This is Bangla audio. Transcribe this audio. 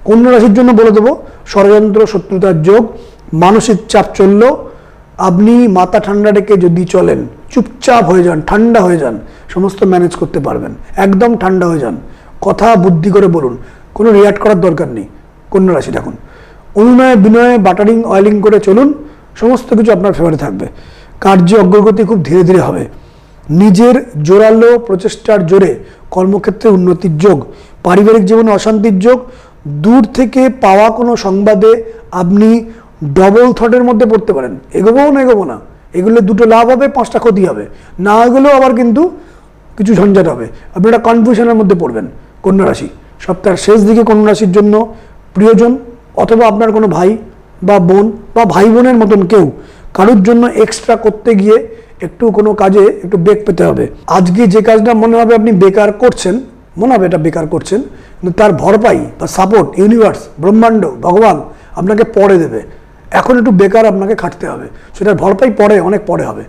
কন্যা রাশির জন্য বলে দেবো, ষড়যন্ত্র, শত্রুতার যোগ, মানসিক চাপ চললেও আপনি মাথা ঠান্ডা রেখে যদি চলেন, চুপচাপ হয়ে যান, ঠান্ডা হয়ে যান, সমস্ত ম্যানেজ করতে পারবেন। একদম ঠান্ডা হয়ে যান, কথা বুদ্ধি করে বলুন, কোনো রিয়াক্ট করার দরকার নেই। কন্যা রাশি দেখুন, অনুনয়ে বিনয়ে বাটারিং অয়েলিং করে চলুন, সমস্ত কিছু আপনার ফেভারে থাকবে। কার্য অগ্রগতি খুব ধীরে ধীরে হবে। নিজের জোরালো প্রচেষ্টার জোরে কর্মক্ষেত্রে উন্নতির যোগ, পারিবারিক জীবনে অশান্তির যোগ, দূর থেকে পাওয়া কোনো সংবাদে আপনি ডবল থটের মধ্যে পড়তে পারেন, এগোবো না, এগুলো দুটো লাভ হবে, 5টা ক্ষতি হবে, না এগুলো আবার কিন্তু কিছু ঝঞ্ঝাট হবে, আপনি একটা কনফিউশনের মধ্যে পড়বেন। কন্যা রাশি সপ্তাহের শেষ দিকে কন্যা রাশির জন্য প্রিয়জন অথবা আপনার কোনো ভাই বা বোন বা ভাই বোনের মতন কেউ কারোর জন্য এক্সট্রা করতে গিয়ে একটু কোনো কাজে একটু ব্রেক পেতে হবে। আজকে যে কাজটা মনে হবে আপনি বেকার করছেন, মনে হবে এটা বেকার করছেন, কিন্তু তার ভরপাই বা সাপোর্ট ইউনিভার্স, ব্রহ্মাণ্ড, ভগবান আপনাকে পরে দেবে। এখন একটু বেকার আপনাকে খাটতে হবে, সেটার ভরপাই পরে, অনেক পরে হবে।